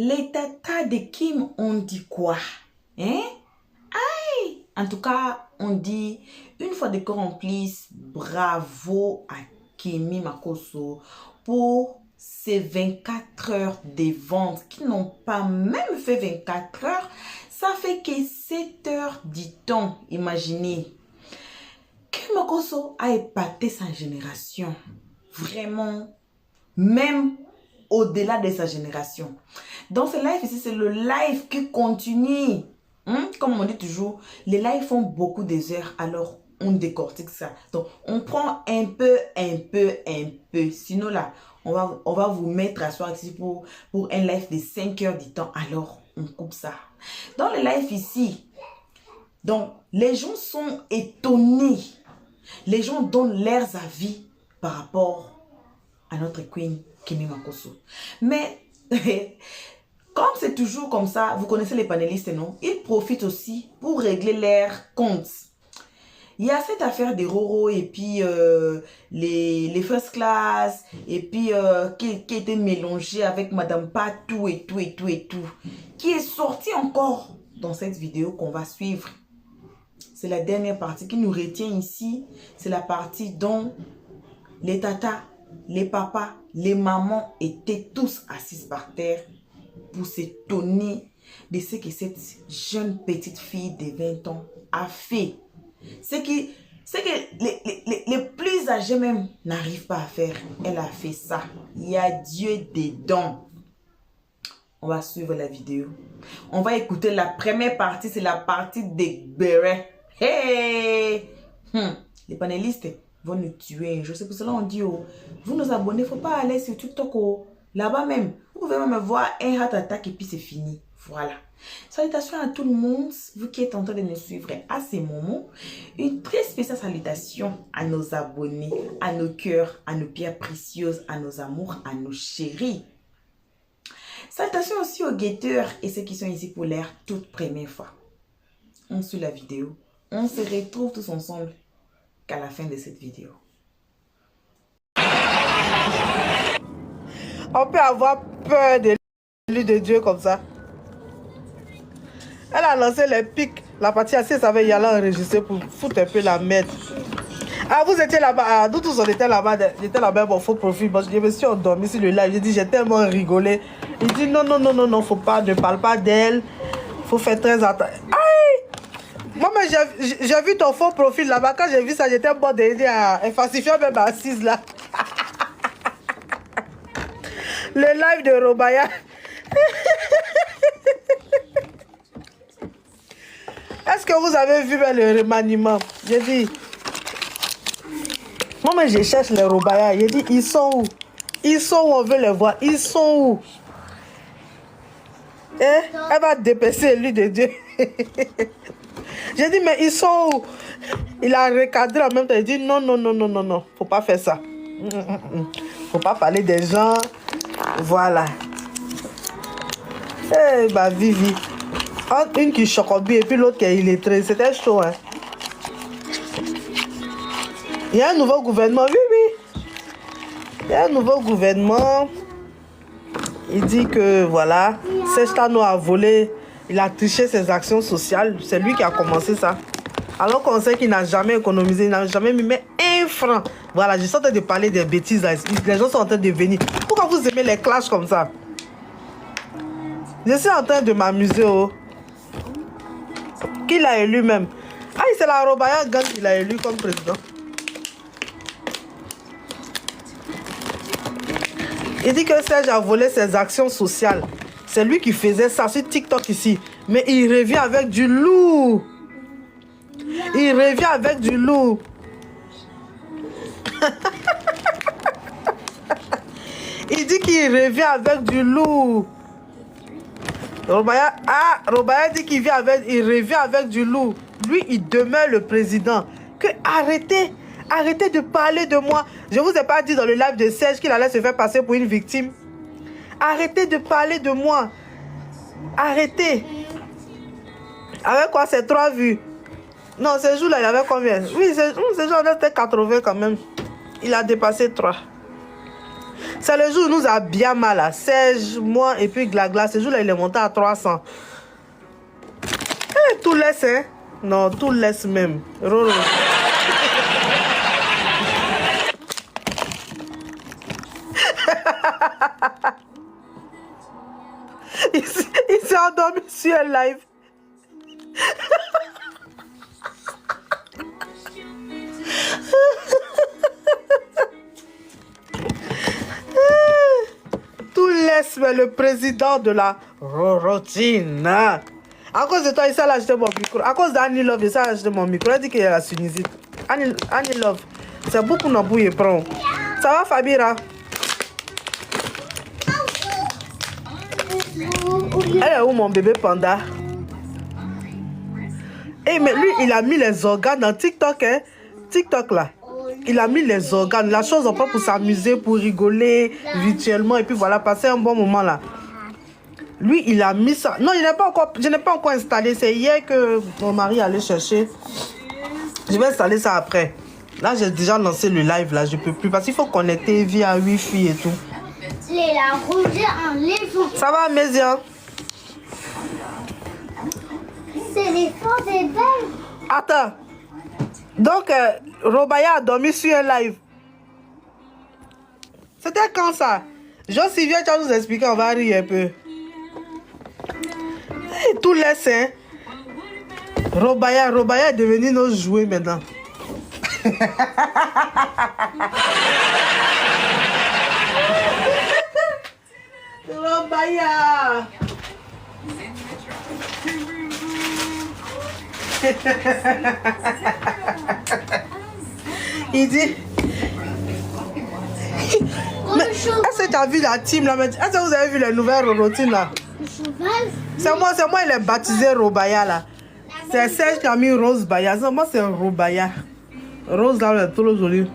Les tatas de Kim ont dit quoi? Hein? Aïe! En tout cas, on dit, une fois de corps en plus, bravo à Kimi Makosso pour ces 24 heures de vente qui n'ont pas même fait 24 heures. Ça fait que 7 heures, dit-on. Imaginez. Kimi Makosso a épaté sa génération. Vraiment, même au-delà de sa génération. Donc, ce live ici, c'est le live qui continue. Comme on dit toujours, les lives font beaucoup des heures, alors on décortique ça. Donc, on prend un peu. Sinon, là, on va vous mettre à soir ici pour un live de 5 heures du temps. Alors, on coupe ça. Dans le live ici, donc, les gens sont étonnés. Les gens donnent leurs avis par rapport à notre queen Kimi Makosso. Mais comme c'est toujours comme ça, vous connaissez les panélistes, non? Ils profitent aussi pour régler leurs comptes. Il y a cette affaire des Roro et puis les first class et puis qui était mélangée avec Madame Patou et tout, qui est sorti encore dans cette vidéo qu'on va suivre. C'est la dernière partie qui nous retient ici. C'est la partie dont les tatas, les papas, les mamans étaient tous assis par terre pour s'étonner de ce que cette jeune petite fille de 20 ans a fait. C'est que les plus âgés même n'arrivent pas à faire. Elle a fait ça. Il y a Dieu dedans. On va suivre la vidéo. On va écouter la première partie. C'est la partie des bérets. Hey! Les panélistes vont nous tuer. Je sais pour cela on dit, oh, vous nous abonnez, il ne faut pas aller sur TikTok. Oh. Là-bas même, vous pouvez même voir un heart attack et puis c'est fini. Voilà. Salutations à tout le monde, vous qui êtes en train de nous suivre à ces moments. Une très spéciale salutation à nos abonnés, à nos cœurs, à nos pierres précieuses, à nos amours, à nos chéris. Salutations aussi aux guetteurs et ceux qui sont ici pour l'air toute première fois. On suit la vidéo. On se retrouve tous ensemble qu'à la fin de cette vidéo. On peut avoir peur de l'île de Dieu comme ça. Elle a lancé les pics. La partie assise avait y aller enregistrer pour foutre un peu la merde. Ah, vous étiez là-bas. Nous tous, on était là-bas. J'étais là-bas pour faux profil. Je me suis endormi sur le live. J'ai dit, j'ai tellement rigolé. Il dit, non, faut pas, ne parle pas d'elle. Faut faire très attention. Moi, j'ai vu ton faux profil là-bas. Quand j'ai vu ça, j'étais bon d'aider à falsifier même assise là. Le live de Robaya. Est-ce que vous avez vu le remaniement? J'ai dit. Moi, je cherche les Robaya. J'ai dit, ils sont où? Ils sont où? On veut les voir. Ils sont où? Elle va dépêcher lui de Dieu. J'ai dit, mais ils sont où? Il a recadré en même temps. Il dit, non. Faut pas faire ça. Faut pas parler des gens. Voilà. Eh, bah, Vivi. Entre une qui chocobi et puis l'autre qui est illettrée. C'était chaud, hein. Il y a un nouveau gouvernement. Oui. Il y a un nouveau gouvernement. Il dit que, voilà, Sestano a volé. Il a triché ses actions sociales. C'est lui qui a commencé ça. Alors qu'on sait qu'il n'a jamais économisé, il n'a jamais mis mais un franc. Voilà, je suis en train de parler des bêtises là. Les gens sont en train de venir. Pourquoi vous aimez les clashs comme ça? Je suis en train de m'amuser. Oh. Qui l'a élu même? Ah, c'est la Robaya Gang qui l'a élu comme président. Il dit que Serge a volé ses actions sociales. C'est lui qui faisait ça sur TikTok ici. Mais il revient avec du lourd. Il revient avec du lourd. Il dit qu'il revient avec du lourd. Robaya dit qu'il revient avec du lourd. Lui, il demeure le président. Arrêtez de parler de moi. Je vous ai pas dit dans le live de Serge qu'il allait se faire passer pour une victime. Arrêtez de parler de moi. Arrêtez. Avec quoi, c'est 3 vues? Non, ce jour-là, il avait combien? Oui, ce jour-là, c'était 80 quand même. Il a dépassé 3. C'est le jour où il nous a bien mal là. Serge, moi et puis Glagla. Ce jour-là, il est monté à 300. Eh, tout laisse, hein? Non, tout laisse même. Roro. Il s'est endormi sur un live. Tout laisse, mais le président de la routine. À cause de toi, il s'est acheté mon micro. À cause d'Annie Love, il s'est acheté mon micro. Il dit qu'il est la Tunisie. Annie Love, c'est beaucoup de bouille et prend. Ça va, Fabira? Elle est où mon bébé panda? Eh, mais lui, il a mis les organes dans TikTok, hein? TikTok là. Il a mis les organes. La chose, on peut pour s'amuser, pour rigoler virtuellement et puis voilà, passer un bon moment là. Lui, il a mis ça. Non, je n'ai pas encore installé. C'est hier que mon mari allait chercher. Je vais installer ça après. Là, j'ai déjà lancé le live là. Je peux plus parce qu'il faut connecter via Wi-Fi et tout. Ça va, Mézia? C'est les fonds des belles. Attends. Donc, Robaya a dormi sur un live. C'était quand ça? Josie, viens, tu vas nous expliquer, on va rire un peu. Hey, tout laisse, hein? Robaya est devenu nos jouets maintenant. Robaya! Il dit. Mais est-ce que tu as vu la team là? Est-ce que vous avez vu les nouvelles routines là? C'est moi, il est baptisé Robaya là. C'est Serge qui a mis Rose Baya. Moi, c'est Robaya. Rose là, elle est trop jolie.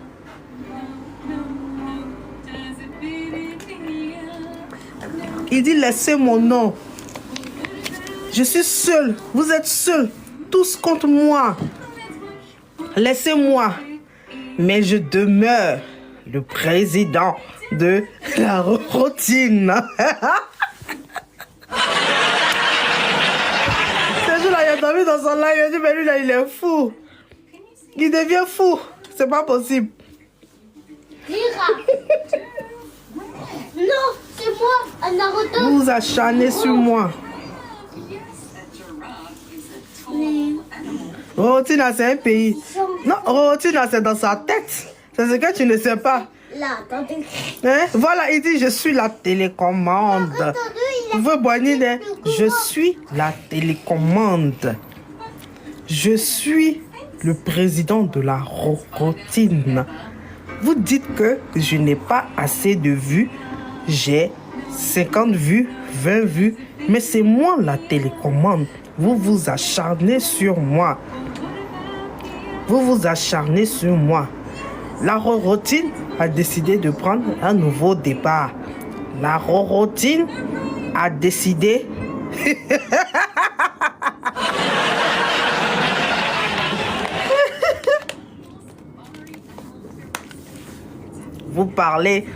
Il dit laissez mon nom. Je suis seul. Vous êtes seul. Tous contre moi. Laissez-moi. Mais je demeure le président de la routine. Ce jour-là, il a dormi dans son live. Il a dit, mais lui, là, il est fou. Il devient fou. C'est pas possible. Non, c'est moi, Naruto. Vous vous acharnez sur moi. Rotina, c'est un pays. Non, Rotina, c'est dans sa tête. C'est ce que tu ne sais pas. Là, attendez. Hein? Voilà, il dit, je suis la télécommande. Vous voyez, Bonine, je suis la télécommande. Je suis le président de la routine. Vous dites que je n'ai pas assez de vues. J'ai 50 vues, 20 vues. Mais c'est moi la télécommande. Vous vous acharnez sur moi. Vous vous acharnez sur moi. La routine a décidé de prendre un nouveau départ. La routine a décidé... Vous parlez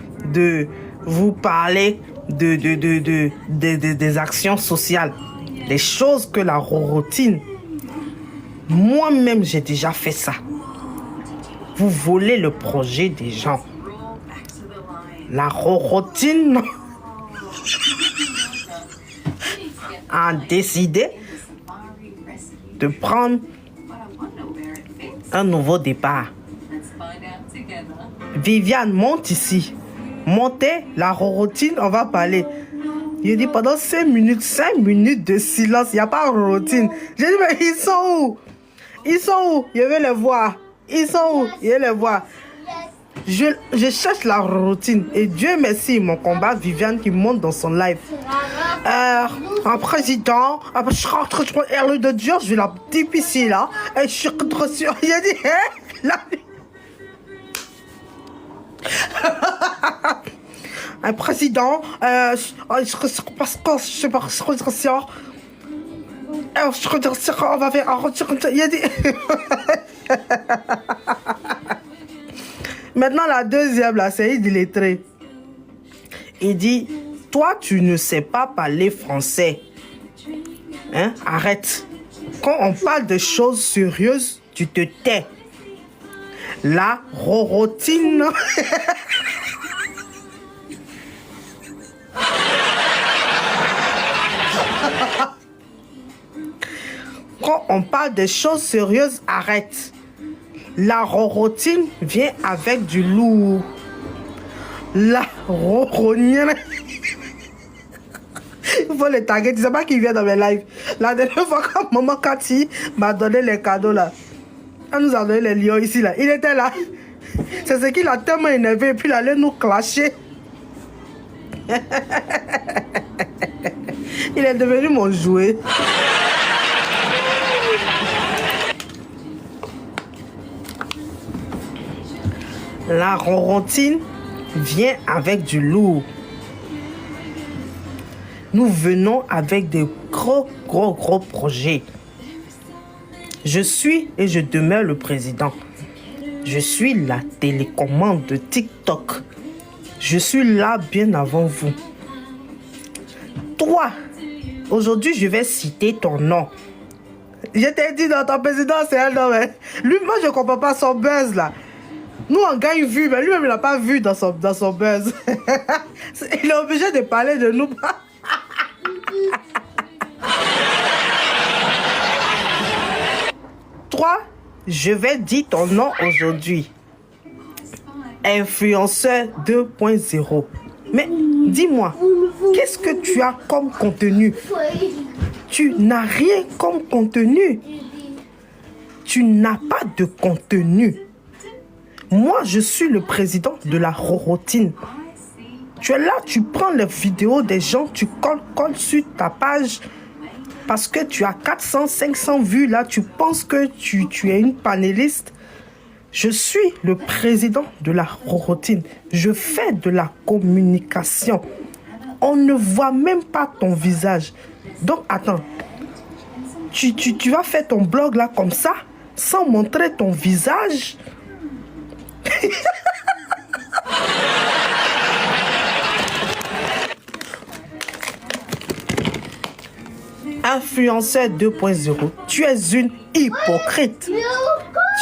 des actions sociales, des choses que la routine. Moi-même, j'ai déjà fait ça. Vous volez le projet des gens. La routine a décidé de prendre un nouveau départ. Viviane, monte ici. Montez, la routine, on va parler. Il dit pendant 5 minutes de silence, il n'y a pas de routine. J'ai dit, mais ils sont où? Ils sont où? Je vais les voir. Ils sont où? Je vais les voir. Je cherche la routine. Et Dieu merci, mon combat, Viviane qui monte dans son live. Un président, je rentre de Dieu, je vais la type ici, là. Et je suis trop sûr. Il a dit, hein? Là. Un président, on va faire un il a dit. Maintenant, la deuxième, là, c'est illettré. Il dit, toi, tu ne sais pas parler français. Hein? Arrête. Quand on parle de choses sérieuses, tu te tais. La rorotine. Quand on parle de choses sérieuses, arrête. La rorotine vient avec du lourd. La roronienne. Il faut les taguer. Tu sais pas qui vient dans mes lives. La dernière fois quand maman Cathy m'a donné les cadeaux là, elle nous a donné les lions ici là. Il était là. C'est ce qu'il a tellement énervé et puis il allait nous clasher. Il est devenu mon jouet. La rorontine vient avec du lourd. Nous venons avec des gros projets. Je suis et je demeure le président. Je suis la télécommande de TikTok. Je suis là bien avant vous. Toi, aujourd'hui, je vais citer ton nom. Je t'ai dit dans ton président, c'est un nom. Hein. Lui, moi, je ne comprends pas son buzz là. Nous, on gagne vue, mais lui-même, il n'a pas vu dans son buzz. Il est obligé de parler de nous. Toi, je vais dire ton nom aujourd'hui. Influenceur 2.0. Mais dis-moi, qu'est-ce que tu as comme contenu? Tu n'as rien comme contenu. Tu n'as pas de contenu. Moi, je suis le président de la rorotine. Tu es là, tu prends les vidéos des gens, tu colles sur ta page parce que tu as 400, 500 vues là, tu penses que tu es une panéliste. Je suis le président de la rorotine. Je fais de la communication. On ne voit même pas ton visage. Donc, attends. Tu vas faire ton blog là comme ça, sans montrer ton visage. Influenceur 2.0, tu es une hypocrite.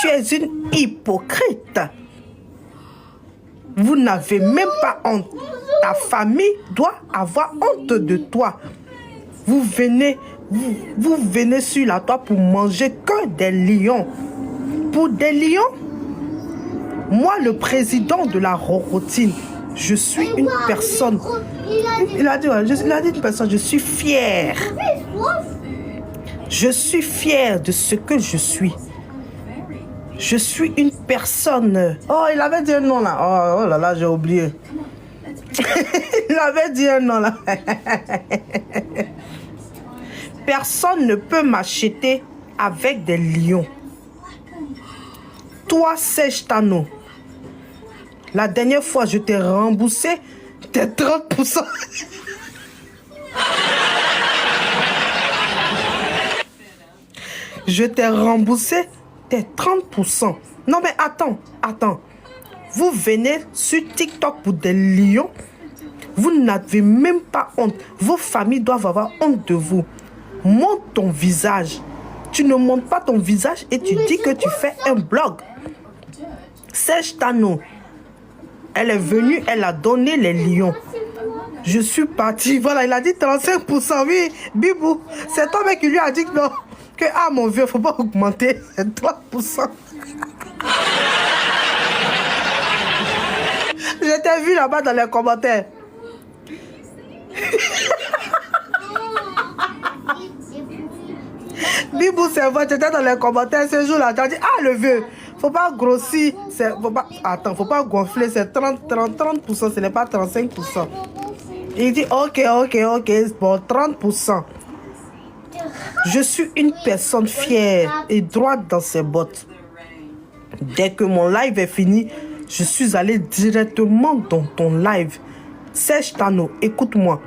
Tu es une hypocrite. Vous n'avez même pas honte. Ta famille doit avoir honte de toi. Vous venez sur la toile pour manger que des lions. Pour des lions? Moi, le président de la rorotine, je suis une personne. Il a dit une personne, je suis fier. Je suis fier de ce que je suis. Je suis une personne. Oh, il avait dit un nom là. Oh là là, j'ai oublié. Il avait dit un nom là. Personne ne peut m'acheter avec des lions. Toi, Serge Tano, la dernière fois, je t'ai remboursé tes 30%. Je t'ai remboursé tes 30%. Non mais attends. Vous venez sur TikTok pour des lions. Vous n'avez même pas honte. Vos familles doivent avoir honte de vous. Montre ton visage. Tu ne montres pas ton visage et tu dis que tu fais un blog. Serge Tano, elle est venue, elle a donné les lions. Je suis parti. Voilà, il a dit 35%. Oui, Bibou, c'est toi mec qui lui a dit que non. Que mon vieux, faut pas augmenter. C'est 3%. Je t'ai vu là-bas dans les commentaires. Bibou, c'est vrai, tu étais dans les commentaires ce jour-là. Tu as dit, le vieux, faut pas grossir. Faut pas gonfler, c'est 30%, ce n'est pas 35%. Il dit, ok, bon, 30%. Je suis une personne fière et droite dans ses bottes. Dès que mon live est fini, je suis allé directement dans ton live. Serge Tano, écoute-moi.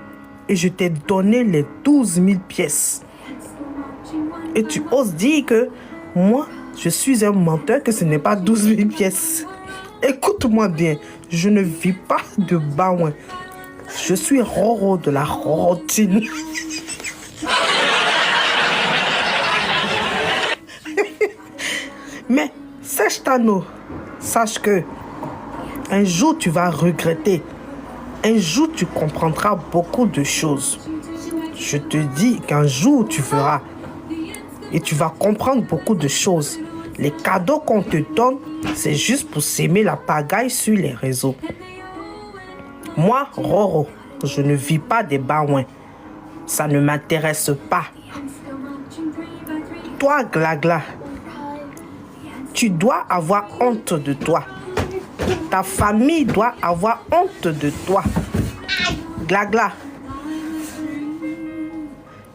Et je t'ai donné les 12 000 pièces. Et tu oses dire que moi, je suis un menteur, que ce n'est pas 12 000 pièces. Écoute-moi bien, je ne vis pas de baouin. Je suis Roro de la Rorotine. Mais, Sèche-Tano, sache que un jour tu vas regretter. Un jour tu comprendras beaucoup de choses. Je te dis qu'un jour tu verras. Et tu vas comprendre beaucoup de choses. Les cadeaux qu'on te donne, c'est juste pour s'aimer la pagaille sur les réseaux. Moi, Roro, je ne vis pas des baouins. Ça ne m'intéresse pas. Toi, Glagla, tu dois avoir honte de toi. Ta famille doit avoir honte de toi. Glagla,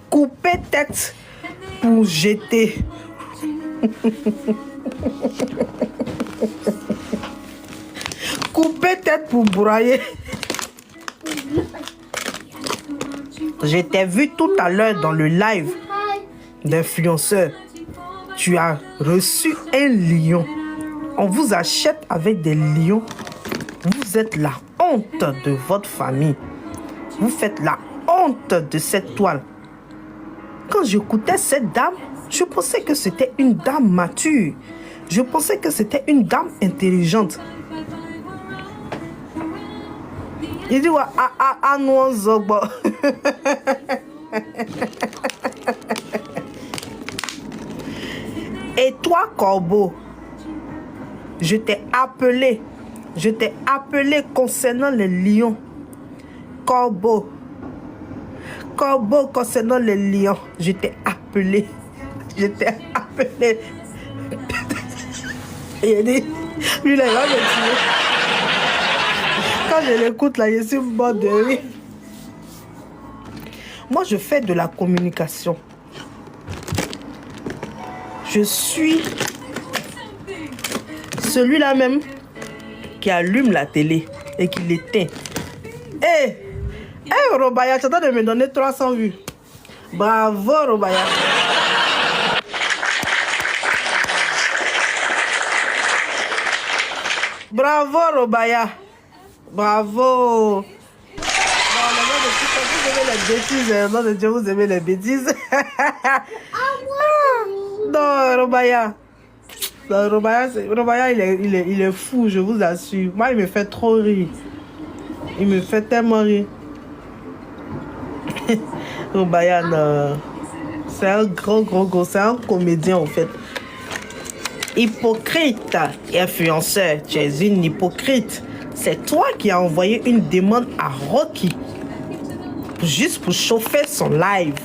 couper tête pour jeter. Couper tête pour broyer. Je t'ai vu tout à l'heure dans le live d'influenceur. Tu as reçu un lion. On vous achète avec des lions. Vous êtes la honte de votre famille. Vous faites la honte de cette toile. Quand j'écoutais cette dame, je pensais que c'était une dame mature. Je pensais que c'était une dame intelligente. Il dit, ouais, non, zobo. Et toi, Corbeau, je t'ai appelé concernant les lions. Corbeau, concernant les lions, je t'ai appelé. Et il dit, lui là, il va me tuer. Quand je l'écoute là, je suis mort de rire. Moi, je fais de la communication. Je suis celui-là même qui allume la télé et qui l'éteint. Hé, Robaya, tu as de me donner 300 vues. Bravo, Robaya. Bravo, Robaya. Bravo. Bon, vous aimez les bêtises. Non, de Dieu, vous aimez les bêtises. Non, Robaya. Non, Robaya, il est fou, je vous assure. Moi, il me fait trop rire. Il me fait tellement rire. Robaya, non. C'est un gros, c'est un comédien, en fait. Hypocrite et influenceur, tu es une hypocrite. C'est toi qui as envoyé une demande à Rocky juste pour chauffer son live.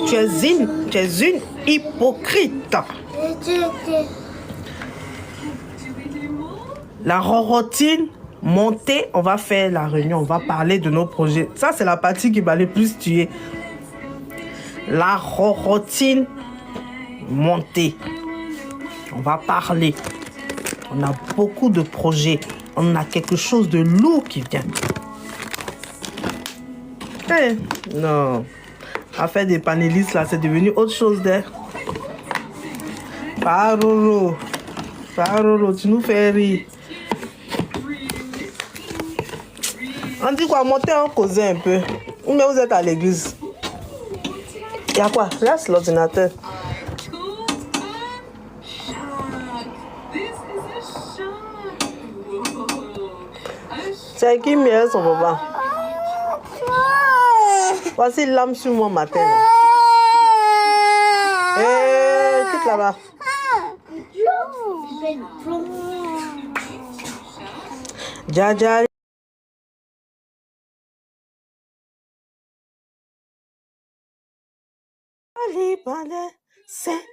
Tu es une hypocrite. La Rorotine, montez, on va faire la réunion, on va parler de nos projets. Ça, c'est la partie qui va le plus tuer. La Rorotine, montez. On va parler. On a beaucoup de projets. On a quelque chose de lourd qui vient. Hey, non. À faire des panélistes, là, c'est devenu autre chose d'air. Parolo, tu nous fais rire. On dit quoi, monter en causer un peu. Ou bien vous êtes à l'église. Il y a quoi? Laisse l'ordinateur. C'est qui mieux son papa? Voici l'âme sur mon matin. Eh, quitte là-bas. Jaja.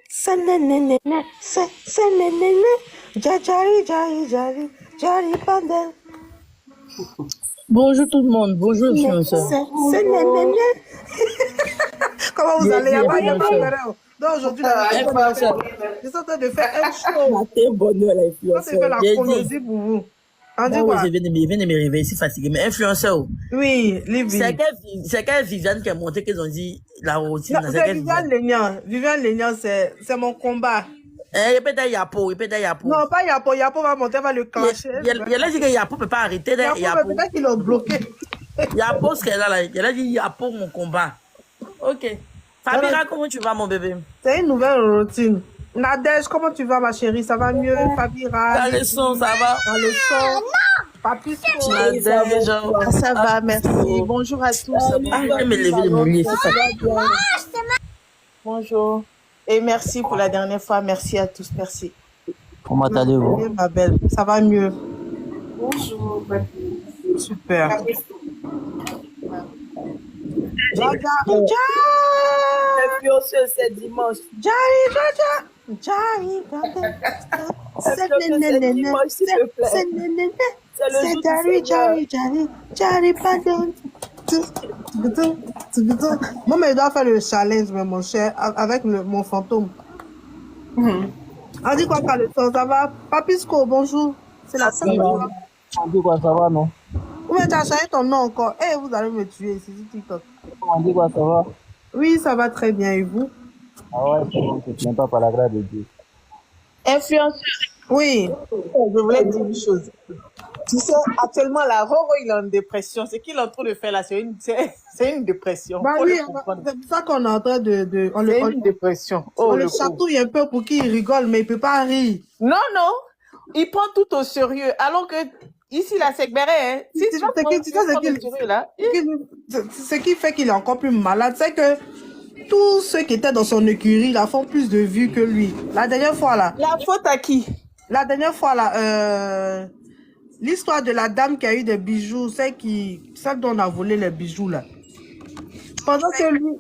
C'est nénéné, c'est nénéné. Jari pandel. Bonjour tout le monde, bonjour influenceur. C'est nénéné. Comment vous allez? Il y a pas donc aujourd'hui, je suis en train de faire un show. Matin, bonheur, Quand c'est fait la comédie pour vous. On dit quoi? Je viens de me réveiller, si fatigué. Mais influenceur, oui, Livy. C'est quelle Viviane qui a montré qu'ils ont dit la routine. C'est Viviane Lénian. Viviane Lénian, c'est mon combat. Répète Yapo. Non, pas Yapo. Yapo va monter, va le clencher. Il a dit que Yapo ne peut pas arrêter. Yapo, mais peut-être qu'ils l'ont bloqué. Yapo, ce qu'elle a là. Elle a dit Yapo, mon combat. Ok. Fabira, comment tu vas, mon bébé? C'est une nouvelle routine. Nadège, comment tu vas, ma chérie? Ça va mieux, Fabira? Dans le son, ça va? Dans le son. Papisco. Nadège, Ça va, merci. Bonjour à tous. Ah, je vais me lever de mon lit. Bonjour. Et merci pour la dernière fois. Merci à tous. Merci. Comment allez-vous? Ma belle, ça va mieux. Bonjour. Super. C'est dimanche. Moi, mais je dois faire le challenge, mais mon cher, avec mon fantôme. On dit quoi, Carleton? Ça va? Papisco, bonjour. C'est la semaine. On dit quoi, ça va, non? Où tu as changé ton nom encore? Eh, vous allez me tuer ici, c'est TikTok. On dit quoi, ça va? Oui, ça va très bien. Et vous? Ah ouais, c'est bon, je ne tiens pas par la grâce de Dieu. Influenceur, Oui. je voulais dire une chose. Tu sais, actuellement, la Roro, il est en dépression. Ce qu'il est en train de faire là, c'est une dépression. Bah Faut oui, le comprendre. c'est pour ça qu'on est en train de on C'est le, une dépression. on Oh, le le pauvre. chatouille un peu pour qu'il rigole, mais il peut pas rire. Non, non. Il prend tout au sérieux. Alors que ici, là, c'est Gbéré, hein. Si tu vas C'est prendre qui- tu sais, c'est au qui- sérieux, là. Ce qui fait qu'il est encore plus malade, c'est que tous ceux qui étaient dans son écurie là font plus de vues que lui. La dernière fois là, La faute à qui? l'histoire de la dame qui a eu des bijoux, celle dont on a volé les bijoux là. Pendant que lui,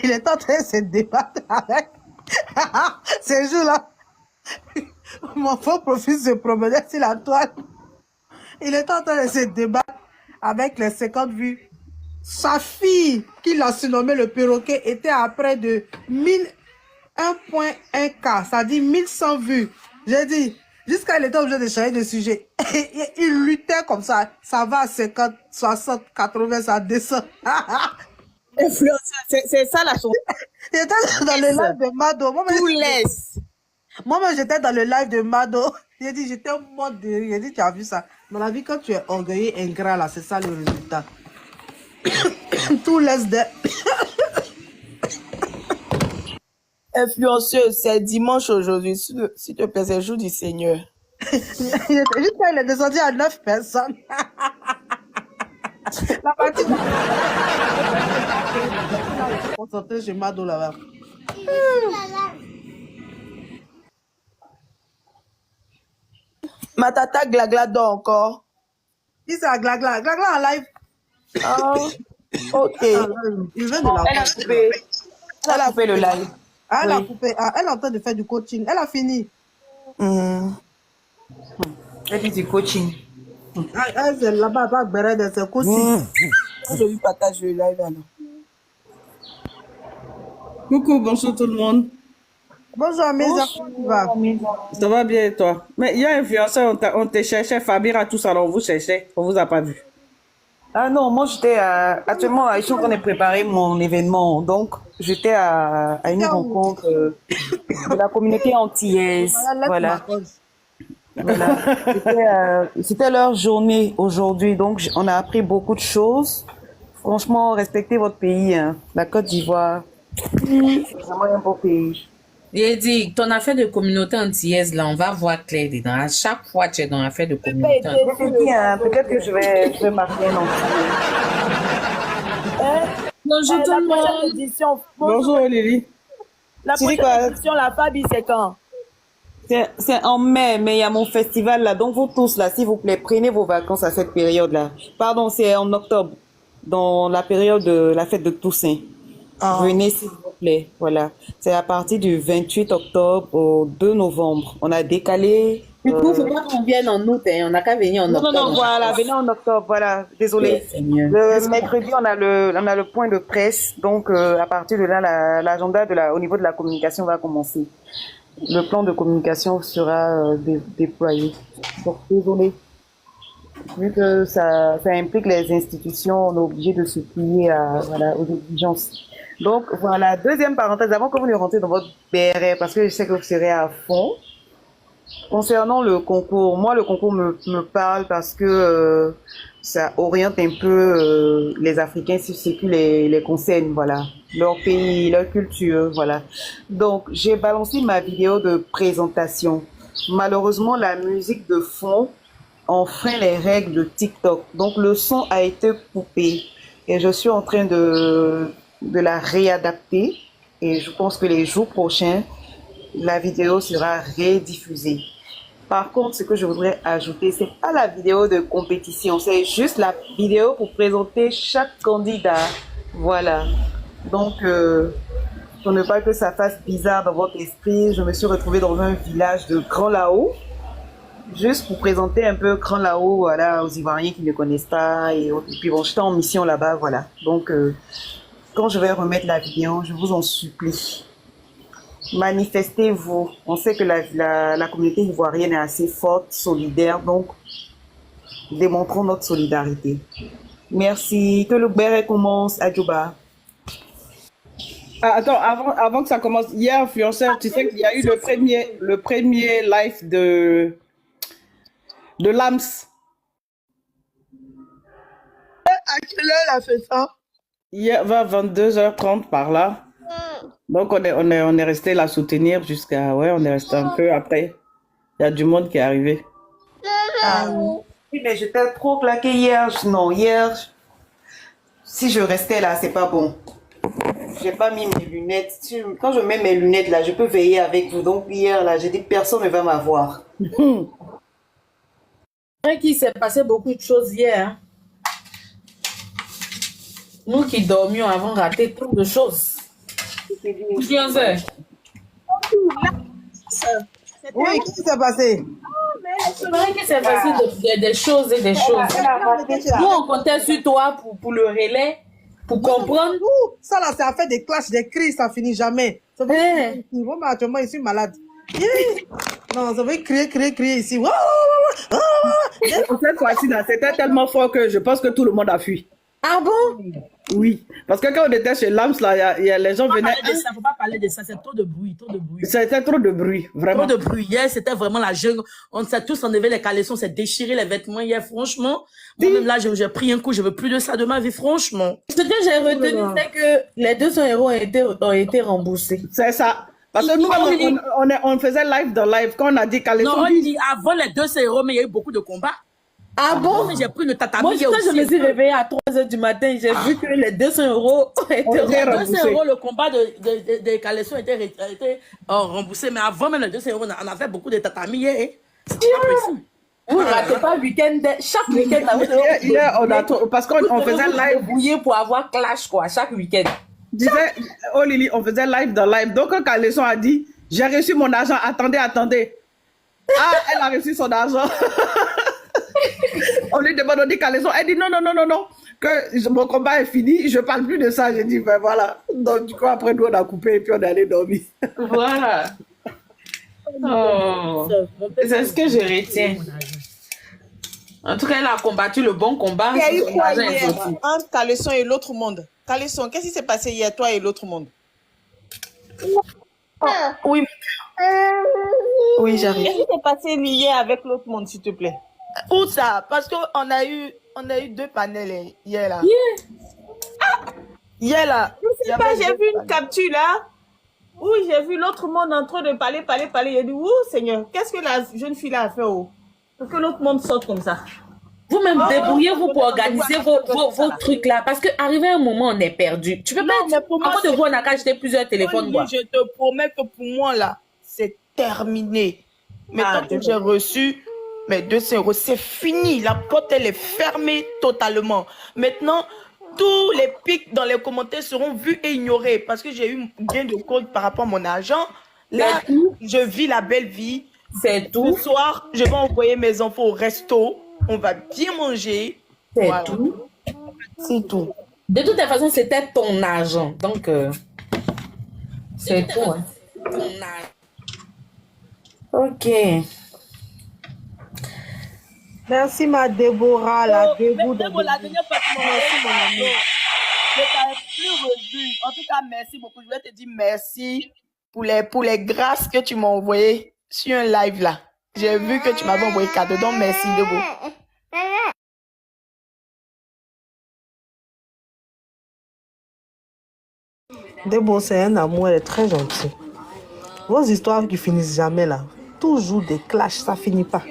il est en train de se débattre avec ces jours-là. Mon faux profil se promenait sur la toile. Il est en train de se débattre avec les 50 vues. Sa fille, qui l'a surnommé le perroquet, était à près de 1.1K, ça dit 1100 vues. J'ai dit, jusqu'à il était obligé de changer de sujet. Il luttait comme ça. Ça va à 50, 60, 80, ça descend. Influenceur, c'est ça la chose. Il était dans le live de Mado. Tout laisse. Moi-même, j'étais dans le live de Mado. J'ai dit, j'étais mort de rire. J'ai dit, tu as vu ça. Dans la vie, quand tu es orgueilleux, ingrat, là, c'est ça le résultat. Tout laisse de... Influenceuse, c'est dimanche aujourd'hui. S'il te plaît, c'est le jour du Seigneur. il est descendu à 9 personnes. La partie... Concentré chez Mado, là-bas. Ma tata Glagla dort encore. Qui c'est à Glagla? Glagla en live. Ah, ok. Il vient de la Elle a coupé. Elle a coupé le live. Ah, elle a Oui. coupé. Ah, elle est en train de faire du coaching. Elle a fini. Elle fait du coaching. Ah, elle, c'est là-bas, elle va bérer de ses coaching. Je lui partage le live alors. Coucou, bonjour tout le monde. Bonjour, Amélia, comment tu vas? Ça va bien et toi? Mais il y a un influenceur, on te cherchait, Fabira, tout ça, on vous cherchait, on vous a pas vu. Ah non, moi j'étais actuellement, je suis en train de préparer mon événement. Donc, j'étais à une rencontre de la communauté antillaise. Voilà. Voilà. C'était leur journée aujourd'hui. Donc, on a appris beaucoup de choses. Franchement, respectez votre pays, hein. La Côte d'Ivoire. C'est vraiment un beau pays. J'ai dit, ton affaire de communauté antillaise, là, on va voir clair dedans. À chaque fois, tu es dans l'affaire de communauté antillaise. Je te dis, hein, peut-être que je vais marquer un antillais. Bonjour tout le monde. Édition. Bonjour Lily. La Tu dis prochaine quoi? édition, la Fabi, c'est quand? C'est en mai, mais il y a mon festival là. Donc, vous tous là, s'il vous plaît, prenez vos vacances à cette période-là. Pardon, c'est en octobre, dans la période de la fête de Toussaint. Venez, s'il vous plaît. Voilà. C'est à partir du 28 octobre au 2 novembre. On a décalé. Du coup, faut pas qu'on vienne en août, hein. On n'a qu'à venir en Non, octobre. non, voilà. Venez en octobre. Voilà. Désolé. Seigneur. Le mercredi, on a le point de presse. Donc, à partir de là, l'agenda au niveau de la communication va commencer. Le plan de communication sera déployé. Donc, désolé. Vu que ça implique les institutions, on est obligé de se plier aux exigences. Donc voilà, deuxième parenthèse, avant que vous ne rentrez dans votre BRR, parce que je sais que vous serez à fond. Concernant le concours, moi le concours me parle parce que ça oriente un peu les Africains sur ce qui les concerne, voilà. Leur pays, leur culture, voilà. Donc j'ai balancé ma vidéo de présentation. Malheureusement, la musique de fond enfreint les règles de TikTok. Donc le son a été coupé et je suis en train de la réadapter et je pense que les jours prochains, la vidéo sera rediffusée. Par contre, ce que je voudrais ajouter, c'est pas la vidéo de compétition, c'est juste la vidéo pour présenter chaque candidat. Voilà. Donc, pour ne pas que ça fasse bizarre dans votre esprit, je me suis retrouvée dans un village de Grand Lao, juste pour présenter un peu Grand Lao, voilà, aux Ivoiriens qui ne connaissent pas. Et puis bon, j'étais en mission là-bas, voilà. Donc, quand je vais remettre la vidéo, je vous en supplie. Manifestez-vous. On sait que la communauté ivoirienne est assez forte, solidaire, donc démontrons notre solidarité. Merci. Que le BRR commence à Djouba. Ah, attends, avant que ça commence, hier, influenceur, tu sais qu'il y a eu le premier live de Lams. À quelle heure elle a fait ça? Hier, vers 22h30 par là. Donc, on est resté la soutenir jusqu'à... Ouais, on est resté un peu après. Il y a du monde qui est arrivé. Oui, mais j'étais trop claquée hier. Non, hier, si je restais là, c'est pas bon. J'ai pas mis mes lunettes. Quand je mets mes lunettes là, je peux veiller avec vous. Donc hier là, j'ai dit personne ne va m'avoir. Qu'il s'est passé beaucoup de choses hier. Hein. Nous qui dormions avons raté trop de choses. Influenceur. Oui, qu'est-ce qui s'est passé? C'est vrai qu'il s'est passé des choses et des choses. Nous, on comptait sur toi pour le relais, pour comprendre. Ça là, ça a fait des clashs, des cris, ça finit jamais. Ça veut dire que actuellement, je suis malade. Non, ça veut crier ici. Cette fois-ci, c'était tellement fort que je pense que tout le monde a fui. Ah bon? Oui, parce que quand on était chez Lams, là, y a les gens venaient... Il ne faut pas parler de ça, c'est trop de bruit, trop de bruit. C'était trop de bruit, vraiment. Trop de bruit. Hier, c'était vraiment la jungle. On s'est tous enlevé les caleçons, s'est déchiré les vêtements hier, franchement. Moi-même là, j'ai pris un coup, je veux plus de ça de ma vie, franchement. Ce que j'ai retenu, c'est que les 200 euros ont été remboursés. C'est ça. Parce que nous, on faisait live dans live. Quand on a dit caleçon... Non, on dit avant les 200 euros, mais il y a eu beaucoup de combats. Ah bon? J'ai pris le tatami. Moi, quand je me suis réveillée à 3h du matin, j'ai vu que les 200 euros ont été remboursés. 200 euros, le combat de caleçons a été remboursé. Mais avant même les 200 euros, on a fait beaucoup de tatami hier. C'était pas possible. Vous ne ratez pas week-end, chaque week-end. Hier, on a parce qu'on faisait live. Bouiller pour avoir clash, quoi, chaque week-end. Disais, oh Lily, on faisait live dans live. Donc, quand Caleçon a dit, j'ai reçu mon argent, attendez. Ah, elle a reçu son argent. On lui demande, on dit Caleçon. Elle dit non, que mon combat est fini, je parle plus de ça. J'ai dit, ben voilà. Donc, du coup, après, nous, on a coupé et puis on est allé dormir. Voilà. Oh, c'est ce que je retiens. En tout cas, elle a combattu le bon combat. Il y a eu quoi hier entre Caleçon et l'autre monde? Caleçon, qu'est-ce qui s'est passé hier, toi et l'autre monde? Oui. Oui, j'arrive. Qu'est-ce qui s'est passé hier avec l'autre monde, s'il te plaît? Où ça? Parce qu'on a eu deux panels hier là. Hier là. Je sais pas, j'ai vu une capture là. Où j'ai vu l'autre monde en train de parler. J'ai dit, ouh Seigneur, qu'est-ce que la jeune fille là a fait? Pour que l'autre monde sorte comme ça. Vous-même, débrouillez-vous pour organiser vos trucs là. Parce qu'arrivé à un moment, on est perdu. Tu peux pas être... Avant de vous, on a qu'à acheter plusieurs téléphones. Oui, je te promets que pour moi là, c'est terminé. Maintenant que j'ai reçu mes 200 euros, c'est fini. La porte, elle est fermée totalement. Maintenant, tous les pics dans les commentaires seront vus et ignorés parce que j'ai eu gain de cause par rapport à mon argent. Là, je vis la belle vie. C'est tout. Ce soir, je vais envoyer mes enfants au resto. On va bien manger. C'est tout. C'est tout. De toute façon, c'était ton argent. Donc, c'est tout. Hein. Ok. Merci ma Déborah, la Débou de la dernière fois que mon ami. Je t'avais plus revu. En tout cas, merci beaucoup. Je voulais te dire merci pour les grâces que tu m'as envoyées sur un live là. J'ai vu que tu m'avais envoyé cadeau, donc merci de vous. Debo, c'est un amour, elle est très gentille. Vos histoires qui finissent jamais là. Toujours des clashs, ça finit pas.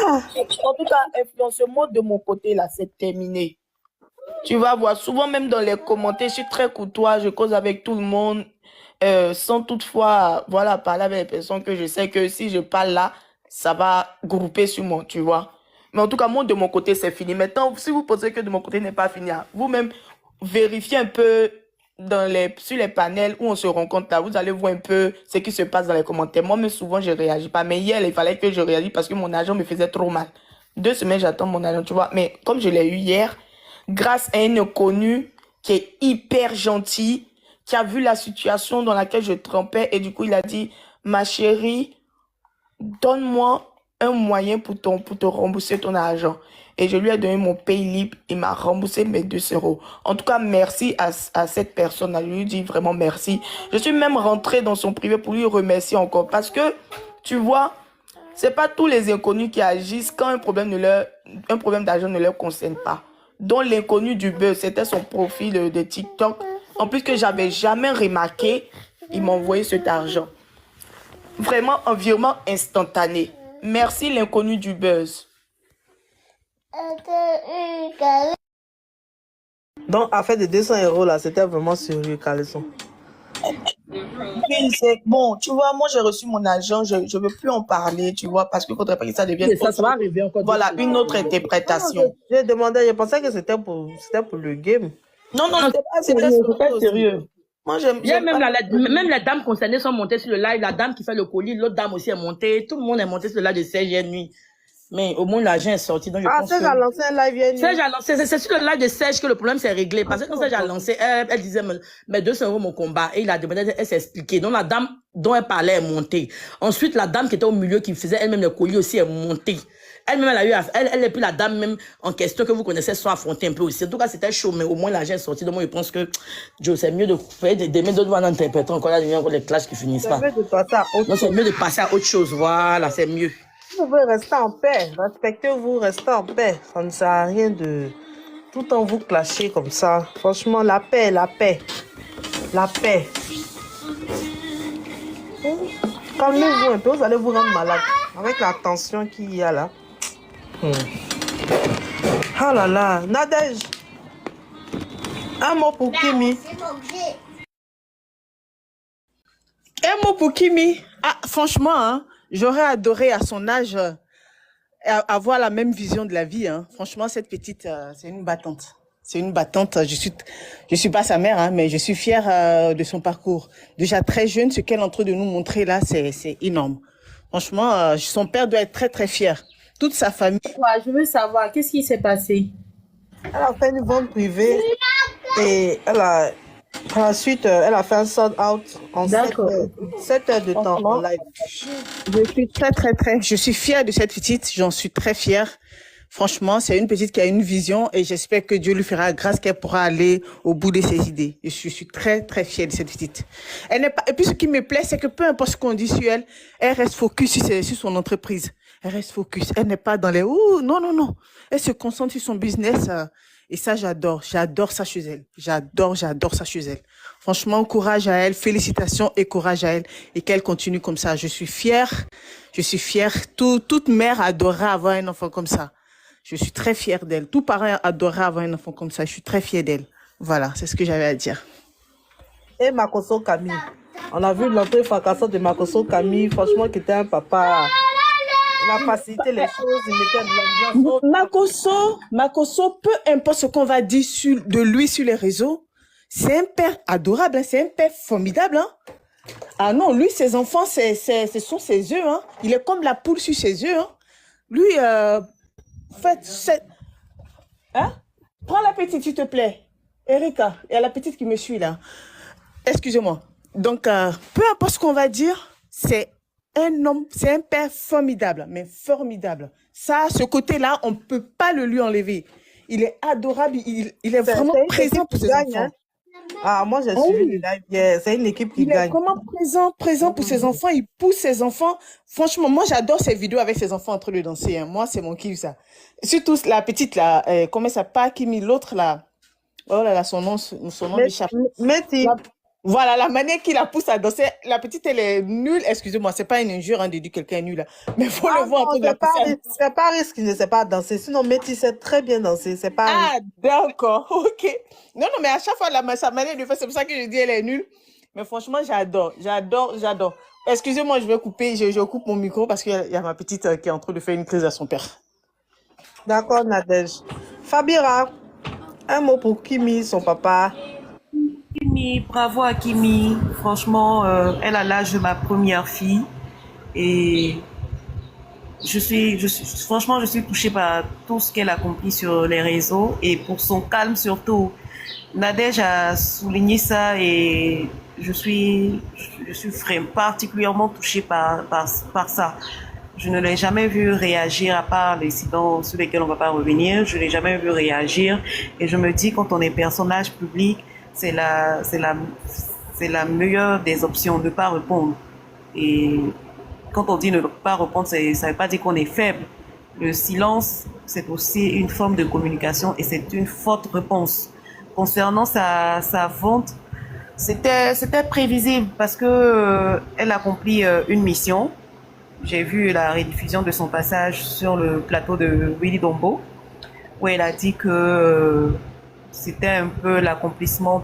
En tout cas, influencement de mon côté là, c'est terminé. Tu vas voir, souvent même dans les commentaires, je suis très courtois, je cause avec tout le monde, sans toutefois, voilà, parler avec les personnes que je sais que si je parle là, ça va grouper sur moi, tu vois. Mais en tout cas, moi, de mon côté, c'est fini. Maintenant, si vous pensez que de mon côté n'est pas fini, hein, vous-même, vérifiez un peu sur les panels où on se rencontre là, vous allez voir un peu ce qui se passe dans les commentaires. Moi, mais souvent, je réagis pas. Mais hier, il fallait que je réagisse parce que mon agent me faisait trop mal. 2 semaines, j'attends mon agent, tu vois. Mais comme je l'ai eu hier, grâce à un inconnu qui est hyper gentil, qui a vu la situation dans laquelle je trempais et du coup, il a dit, ma chérie, donne-moi un moyen pour te rembourser ton argent. Et je lui ai donné mon pay libre, il m'a remboursé mes 2 euros. En tout cas, merci à cette personne, je lui dis vraiment merci. Je suis même rentrée dans son privé pour lui remercier encore parce que, tu vois, c'est pas tous les inconnus qui agissent quand un problème d'argent ne leur concerne pas. Dont l'inconnu du buzz, c'était son profil de TikTok. En plus que j'avais jamais remarqué, il m'a envoyé cet argent. Vraiment un virement instantané. Merci l'inconnu du buzz. Donc, affaire de 200 euros là, c'était vraiment sérieux, Caleçon. Bon, tu vois, moi j'ai reçu mon argent, je ne veux plus en parler, tu vois, parce qu'il faudrait pas que ça devienne Ça va arriver encore. voilà, une autre interprétation. J'ai demandé, je pensais que c'était pour le game. Non, c'était sérieux. Moi, Même les dames concernées sont montées sur le live. La dame qui fait le colis, l'autre dame aussi est montée. Tout le monde est monté sur le live de Serge hier nuit. Mais au moins, l'argent est sorti. Donc je pense Serge a lancé un live hier nuit. Serge a lancé. C'est sur le live de Serge que le problème s'est réglé. Parce que quand Serge a lancé, elle disait, mais 200 euros mon combat. Et il a demandé, elle s'est expliquée. Donc la dame dont elle parlait est montée. Ensuite, la dame qui était au milieu, qui faisait elle-même le colis aussi est montée. Elle-même, elle et puis la dame même en question que vous connaissez sont affrontées un peu aussi. En tout cas, c'était chaud, mais au moins l'argent est sorti. Donc moi, je pense que c'est mieux de faire des d'autres voix d'interpréter encore là, encore les clashs qui finissent pas. C'est mieux de passer à autre chose. Voilà, c'est mieux. Vous pouvez rester en paix. Respectez-vous, restez en paix. Ça ne sert à rien de tout le temps vous clasher comme ça. Franchement, la paix, la paix. La paix. Calmez-vous un peu, vous allez vous rendre malade. Avec la tension qu'il y a là. Ah là là, Nadège. Un mot pour Kimi. Un mot pour Kimi. Ah, franchement, hein, j'aurais adoré à son âge avoir la même vision de la vie. Hein. Franchement, cette petite, c'est une battante. C'est une battante. Je suis pas sa mère, hein, mais je suis fière de son parcours. Déjà très jeune, ce qu'elle est en train de nous montrer là, c'est énorme. Franchement, son père doit être très très fier. Toute sa famille. Ouais, je veux savoir, qu'est-ce qui s'est passé? Elle a fait une vente privée et par la suite, elle a fait un sold out en 7 heures de temps en live. Je suis fière de cette petite, j'en suis très fière. Franchement, c'est une petite qui a une vision et j'espère que Dieu lui fera grâce qu'elle pourra aller au bout de ses idées. Je suis très, très fière de cette petite. Elle n'est pas, et puis ce qui me plaît, c'est que peu importe ce qu'on dit sur elle, elle reste focus sur son entreprise. Elle reste focus. Elle n'est pas dans les non. Elle se concentre sur son business et ça, j'adore. J'adore ça chez elle. J'adore ça chez elle. Franchement, courage à elle, félicitations et courage à elle et qu'elle continue comme ça. Je suis fière. Toute mère adorerait avoir un enfant comme ça. Je suis très fière d'elle. Tout parent adorerait avoir un enfant comme ça. Je suis très fière d'elle. Voilà, c'est ce que j'avais à dire. Et Makoso Camille. On a vu l'entrée fracassante de Makoso Camille. Franchement, qui était un papa. Il a facilité les choses, il mettait de l'ambiance. Makoso, peu importe ce qu'on va dire de lui sur les réseaux, c'est un père adorable, hein, c'est un père formidable. Hein. Ah non, lui, ses enfants, ce sont ses œufs. Hein. Il est comme la poule sur ses œufs. Hein. Lui, hein? Prends la petite, s'il te plaît. Erika, il y a la petite qui me suit là. Excusez-moi. Donc, peu importe ce qu'on va dire, c'est un homme, c'est un père formidable, mais formidable. Ça, ce côté-là, on ne peut pas le lui enlever. il est adorable, il est vraiment C'est une présent équipe pour qui ses gagne, enfants. hein. Ah, moi, j'ai Ah suivi oui. le live hier. C'est une équipe qui Il est gagne. vraiment présent pour ses enfants. Il pousse ses enfants. Franchement, moi, j'adore ces vidéos avec ses enfants en train de danser, hein. Moi, c'est mon kiff, ça. Surtout la petite, là, comment ça s'appelle, Kimi, l'autre, là. Oh là là, son nom m'échappe. Métis. Voilà, la manière qu'il la pousse à danser. La petite, elle est nulle. Excusez-moi, c'est pas une injure, hein, de dire quelqu'un est nul, là. Mais faut le voir en train de la pousser à danser. C'est pas risque qu'il ne sait pas danser. Sinon, Métis sait très bien danser. C'est pas Ah, d'accord, ok. Non, mais à chaque fois, sa manière de faire, c'est pour ça que je dis elle est nulle. Mais franchement, j'adore. Excusez-moi, je vais couper, je coupe mon micro parce qu'il y a ma petite qui est en train de faire une crise à son père. D'accord, Nadège. Fabira, un mot pour Kimi, son papa. Kimi, bravo à Kimi. Franchement, elle a l'âge de ma première fille. Et franchement, je suis touchée par tout ce qu'elle accomplit sur les réseaux et pour son calme surtout. Nadège a souligné ça et je suis particulièrement touchée par ça. Je ne l'ai jamais vu réagir, à part les incidents sur lesquels on ne va pas revenir. Je ne l'ai jamais vu réagir. Et je me dis, quand on est personnage public, c'est la meilleure des options, ne pas répondre. Et quand on dit ne pas répondre, ça ne veut pas dire qu'on est faible. Le silence, c'est aussi une forme de communication et c'est une forte réponse. Concernant sa vente, c'était prévisible parce que elle accomplit une mission. J'ai vu la rediffusion de son passage sur le plateau de Willy Dombo, où elle a dit que c'était un peu l'accomplissement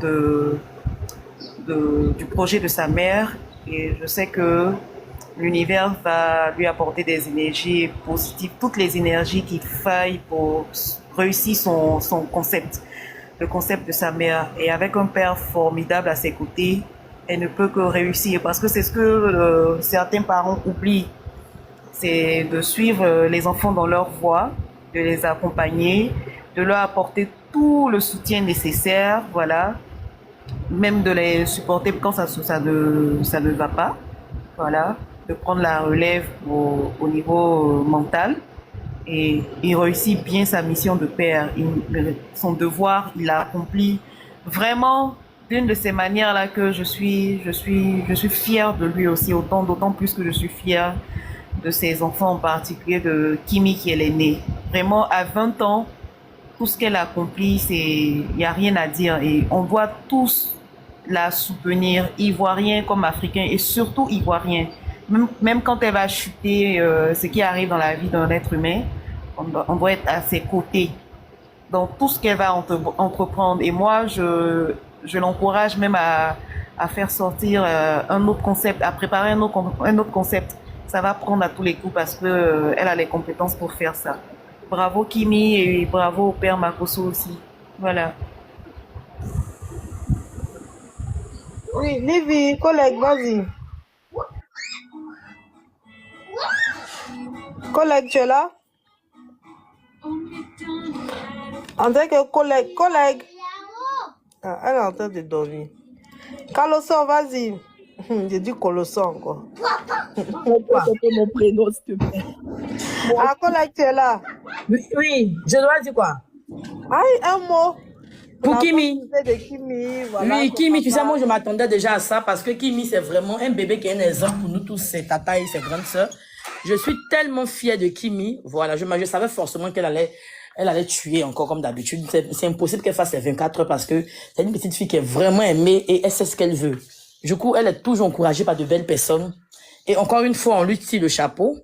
du projet de sa mère. Et je sais que l'univers va lui apporter des énergies positives, toutes les énergies qu'il faille pour réussir son concept, le concept de sa mère. Et avec un père formidable à ses côtés, elle ne peut que réussir parce que c'est ce que certains parents oublient. C'est de suivre les enfants dans leur voie, de les accompagner, de leur apporter tout le soutien nécessaire, voilà, même de les supporter quand ça ne va pas, voilà, de prendre la relève au niveau mental. Et il réussit bien sa mission de père. Son devoir, il l'a accompli vraiment d'une de ces manières-là que je suis fière de lui aussi, d'autant plus que je suis fière de ses enfants, en particulier de Kimi qui est l'aînée. Vraiment, à 20 ans, tout ce qu'elle accomplit, il n'y a rien à dire. Et on doit tous la soutenir, ivoiriens comme africains, et surtout ivoiriens. Même quand elle va chuter, ce qui arrive dans la vie d'un être humain, on doit être à ses côtés dans tout ce qu'elle va entreprendre. Et moi, je l'encourage même à faire sortir un autre concept, à préparer un autre concept. Ça va prendre à tous les coups parce que elle a les compétences pour faire ça. Bravo Kimi et bravo au père Makosso aussi. Voilà. Oui, Livy, collègue, vas-y. Collègue, tu es là? On dirait que collègue. Ah, elle est en train de dormir. Colosso, vas-y. J'ai dit Colosso encore. C'est mon prénom, s'il te plaît. Ah, collègue, tu es là? Oui, je dois dire quoi? Aïe, un mot. Pour Kimi. De Kimi, voilà, Oui, Kimi, papa. tu sais, moi je m'attendais déjà à ça parce que Kimi, c'est vraiment un bébé qui est un exemple pour nous tous, ses tatas et ses grandes sœurs. Je suis tellement fière de Kimi. Voilà, je savais forcément qu'elle allait tuer encore comme d'habitude. C'est impossible qu'elle fasse les 24 heures parce que c'est une petite fille qui est vraiment aimée et elle sait ce qu'elle veut. Du coup, elle est toujours encouragée par de belles personnes. Et encore une fois, on lui tire le chapeau.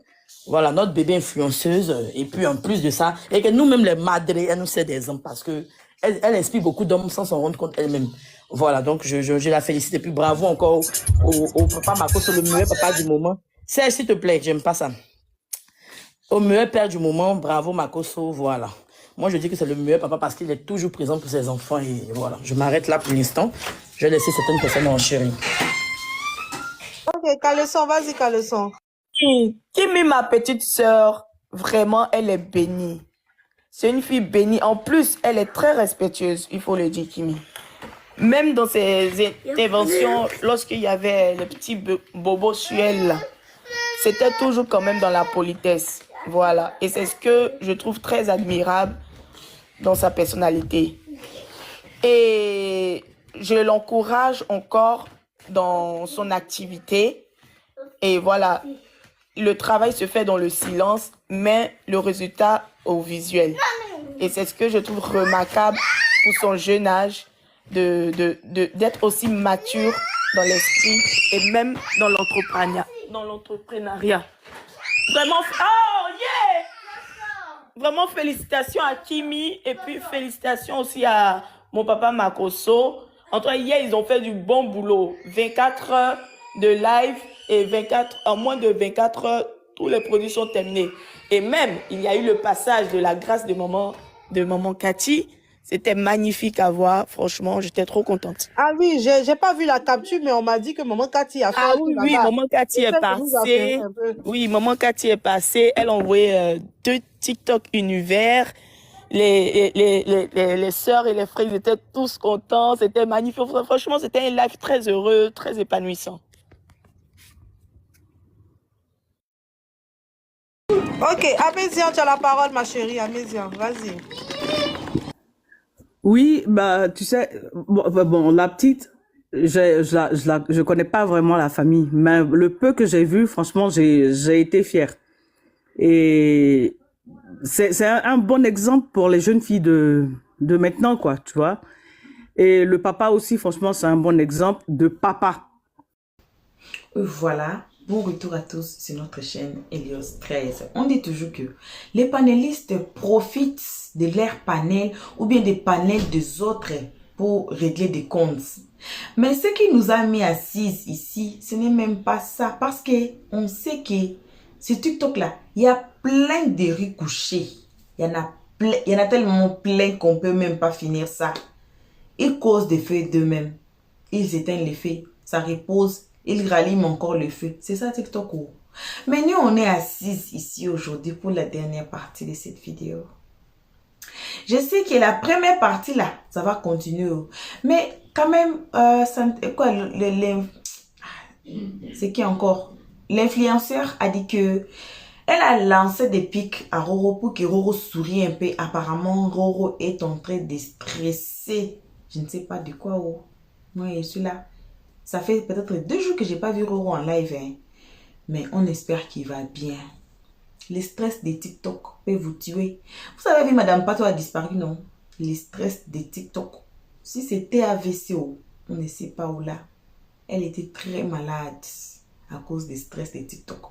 Voilà, notre bébé influenceuse. Et puis, en plus de ça, et que nous-mêmes, les madres, elle nous sert des hommes parce que elle inspire beaucoup d'hommes sans s'en rendre compte elle-même. Voilà, donc je la félicite. Et puis, bravo encore au papa Makosso, le meilleur papa du moment. Serge, s'il te plaît, j'aime pas ça. Au meilleur père du moment, bravo Makosso, voilà. Moi, je dis que c'est le meilleur papa parce qu'il est toujours présent pour ses enfants. Et voilà, je m'arrête là pour l'instant. Je vais laisser certaines personnes en chérie. Ok, Caleçon, vas-y, Caleçon. Kimi, ma petite sœur, vraiment, elle est bénie. C'est une fille bénie. En plus, elle est très respectueuse, il faut le dire, Kimi. Même dans ses interventions, lorsqu'il y avait le petit bobo sur elle, là, c'était toujours quand même dans la politesse. Voilà. Et c'est ce que je trouve très admirable dans sa personnalité. Et je l'encourage encore dans son activité. Et voilà, le travail se fait dans le silence, mais le résultat au visuel. Et c'est ce que je trouve remarquable pour son jeune âge, d'être aussi mature dans l'esprit et même dans l'entrepreneuriat. Vraiment, oh yeah! Vraiment félicitations à Kimi et puis félicitations aussi à mon papa Makoso. En tout cas, hier, ils ont fait du bon boulot. 24 heures de live et en moins de 24 heures, tous les produits sont terminés. Et même, il y a eu le passage de la grâce de maman Cathy. C'était magnifique à voir. Franchement, j'étais trop contente. Ah oui, j'ai pas vu la capture, mais on m'a dit que maman Cathy a fait. Ah oui, oui, maman Cathy est passée. Oui, maman Cathy est passée. Elle a envoyé 2 TikTok univers. Les sœurs et les frères, ils étaient tous contents. C'était magnifique. Franchement, c'était un live très heureux, très épanouissant. Ok, Amézian, tu as la parole, ma chérie. Amézian, vas-y. Oui, bah, tu sais, bon, la petite, je connais pas vraiment la famille, mais le peu que j'ai vu, franchement, j'ai été fière. Et c'est un bon exemple pour les jeunes filles de maintenant, quoi, tu vois. Et le papa aussi, franchement, c'est un bon exemple de papa. Voilà. Bon retour à tous sur notre chaîne Helios 13. On dit toujours que les panélistes profitent de leurs panels ou bien des panels des autres pour régler des comptes. Mais ce qui nous a mis assises ici, ce n'est même pas ça. Parce que on sait que ce TikTok là, il y a plein de riz couchés. Il y en a tellement plein qu'on peut même pas finir ça. Ils causent des feux d'eux-mêmes. Ils éteignent les feux. Ça repose. Ils rallument encore le feu. C'est ça TikTok. Mais nous, on est assises ici aujourd'hui pour la dernière partie de cette vidéo. Je sais que la première partie là, ça va continuer. Mais quand même, c'est qui encore? L'influenceur a dit que elle a lancé des pics à Roro pour que Roro sourie un peu. Apparemment, Roro est en train de stresser. Je ne sais pas de quoi. Moi, je suis là. Ça fait peut-être 2 jours que je n'ai pas vu Roro en live. Hein. Mais on espère qu'il va bien. Le stress des TikTok peut vous tuer. Vous avez vu, Madame Pato a disparu, non? Le stress des TikTok. Si c'était AVC, on ne sait pas où là. Elle était très malade à cause des stress des TikTok.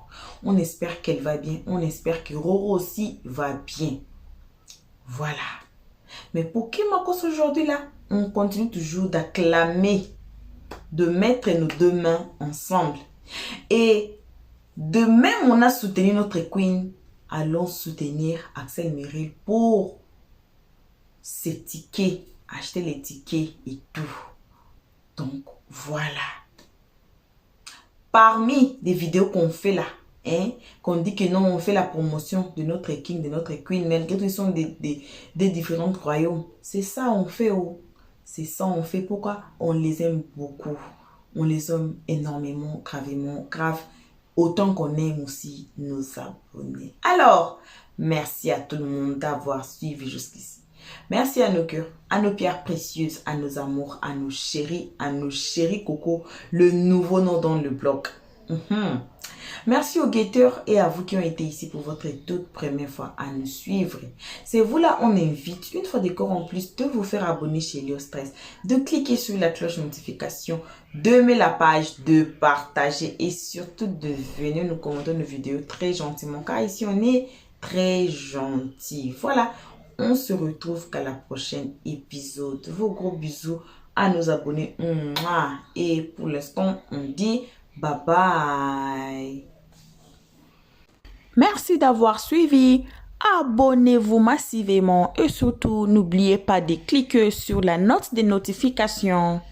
On espère qu'elle va bien. On espère que Roro aussi va bien. Voilà. Mais pour qui Makos aujourd'hui là, on continue toujours d'acclamer, de mettre nos 2 mains ensemble. Et de même, on a soutenu notre queen. Allons soutenir Axel Merrill pour ses tickets, acheter les tickets et tout. Donc, voilà. Parmi les vidéos qu'on fait là, hein, qu'on dit que non, on fait la promotion de notre king, de notre queen, malgré tout, ils sont des différents royaumes. C'est ça on fait. C'est ça on fait. Pourquoi? On les aime beaucoup. On les aime énormément, gravement, grave. Autant qu'on aime aussi nos abonnés. Alors, merci à tout le monde d'avoir suivi jusqu'ici. Merci à nos cœurs, à nos pierres précieuses, à nos amours, à nos chéris Coco, le nouveau nom dans le blog. Merci aux guetteurs et à vous qui ont été ici pour votre toute première fois à nous suivre. C'est vous là, on invite, une fois décor en plus, de vous faire abonner chez Helios 13, de cliquer sur la cloche notification, d'aimer la page, de partager et surtout de venir nous commenter nos vidéos très gentiment, car ici on est très gentil. Voilà, on se retrouve qu'à la prochaine épisode. Vos gros bisous à nos abonnés. Et pour l'instant, on dit bye bye. Merci d'avoir suivi. Abonnez-vous massivement et surtout, n'oubliez pas de cliquer sur la note de notification.